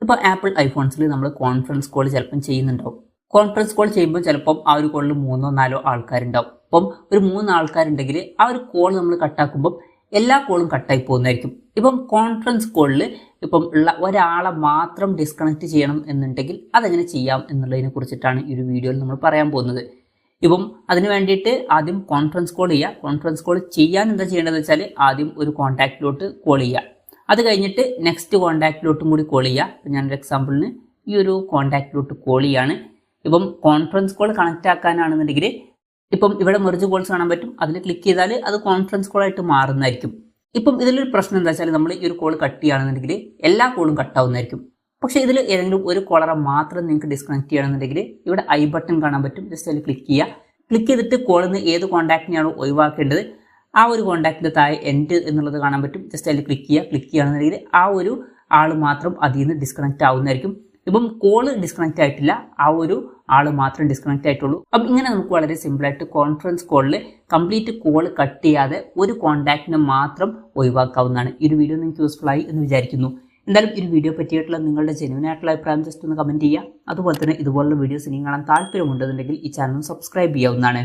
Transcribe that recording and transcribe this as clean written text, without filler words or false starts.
ഇപ്പോൾ ആപ്പിൾ ഐഫോൺസിൽ നമ്മൾ conference call ചിലപ്പം ചെയ്യുന്നുണ്ടാവും. കോൺഫറൻസ് കോൾ ചെയ്യുമ്പോൾ ചിലപ്പം ആ ഒരു കോളിൽ 3-4 ആൾക്കാരുണ്ടാവും. അപ്പം ഒരു 3 ആൾക്കാരുണ്ടെങ്കിൽ ആ ഒരു കോൾ നമ്മൾ കട്ടാക്കുമ്പം എല്ലാ കോളും കട്ടായി പോകുന്നതായിരിക്കും. ഇപ്പം കോൺഫറൻസ് കോളിൽ ഇപ്പം ഉള്ള ഒരാളെ മാത്രം ഡിസ്കണക്ട് ചെയ്യണം എന്നുണ്ടെങ്കിൽ അതെങ്ങനെ ചെയ്യാം എന്നുള്ളതിനെ കുറിച്ചിട്ടാണ് ഈ ഒരു വീഡിയോയിൽ നമ്മൾ പറയാൻ പോകുന്നത്. ഇപ്പം അതിന് വേണ്ടിയിട്ട് ആദ്യം കോൺഫറൻസ് കോൾ ചെയ്യുക. കോൺഫറൻസ് കോൾ ചെയ്യാൻ എന്താ ചെയ്യേണ്ടതെന്ന് വെച്ചാൽ ആദ്യം ഒരു കോൺടാക്റ്റിലോട്ട് കോൾ ചെയ്യുക. അത് കഴിഞ്ഞിട്ട് നെക്സ്റ്റ് കോൺടാക്റ്റിലോട്ടും കൂടി കോൾ ചെയ്യുക. ഇപ്പം ഞാനൊരു എക്സാമ്പിളിന് ഈ ഒരു കോൺടാക്റ്റിലോട്ട് കോൾ ചെയ്യാണ്. ഇപ്പം കോൺഫറൻസ് കോൾ കണക്റ്റ് ആക്കാനാണെന്നുണ്ടെങ്കിൽ ഇപ്പം ഇവിടെ മെർജ് കോൾസ് കാണാൻ പറ്റും. അതിൽ ക്ലിക്ക് ചെയ്താൽ അത് കോൺഫറൻസ് കോളായിട്ട് മാറുന്നതായിരിക്കും. ഇപ്പം ഇതിലൊരു പ്രശ്നം എന്താ വെച്ചാൽ നമ്മൾ ഈ ഒരു കോൾ കട്ട് ചെയ്യുകയാണെന്നുണ്ടെങ്കിൽ എല്ലാ കോളും കട്ടാവുന്നതായിരിക്കും. പക്ഷേ ഇതിൽ ഏതെങ്കിലും ഒരു കോളറെ മാത്രം നിങ്ങൾക്ക് ഡിസ്കണക്ട് ചെയ്യണമെന്നുണ്ടെങ്കിൽ ഇവിടെ ഐ ബട്ടൺ കാണാൻ പറ്റും. ജസ്റ്റ് അതിൽ ക്ലിക്ക് ചെയ്യുക. ക്ലിക്ക് ചെയ്തിട്ട് കോളിൽ നിന്ന് ഏത് കോൺടാക്റ്റിനെയാണോ ഒഴിവാക്കേണ്ടത് ആ ഒരു കോൺടാക്റ്റിൻ്റെ താഴെ എൻഡ് എന്നുള്ളത് കാണാൻ പറ്റും. ജസ്റ്റ് അതിൽ ക്ലിക്ക് ചെയ്യുക. ക്ലിക്ക് ചെയ്യുകയാണെന്നുണ്ടെങ്കിൽ ആ ഒരു ആൾ മാത്രം അതിൽ നിന്ന് ഡിസ്കണക്റ്റ് ആവുന്നതായിരിക്കും. ഇപ്പം കോള് ഡിസ്കണക്റ്റ് ആയിട്ടില്ല, ആ ഒരു ആൾ മാത്രം ഡിസ്കണക്റ്റ് ആയിട്ടുള്ളൂ. അപ്പം ഇങ്ങനെ നമുക്ക് വളരെ സിമ്പിളായിട്ട് കോൺഫറൻസ് കോളിൽ കംപ്ലീറ്റ് കോൾ കട്ട് ചെയ്യാതെ ഒരു കോൺടാക്റ്റിനെ മാത്രം ഒഴിവാക്കാവുന്നതാണ്. ഈ ഒരു വീഡിയോ നിങ്ങൾക്ക് യൂസ്ഫുൾ ആയി എന്ന് വിചാരിക്കുന്നു. എന്തായാലും ഈ ഒരു വീഡിയോ പറ്റിയിട്ടുള്ള നിങ്ങളുടെ ജെന്യൂൻ ആയിട്ടുള്ള അഭിപ്രായം ജസ്റ്റ് ഒന്ന് കമൻറ്റ് ചെയ്യുക. അതുപോലെ തന്നെ ഇതുപോലുള്ള വീഡിയോസ് ഇനി കാണാൻ താല്പര്യമുണ്ടെന്നുണ്ടെങ്കിൽ ഈ ചാനൽ സബ്സ്ക്രൈബ് ചെയ്യാവുന്നതാണ്.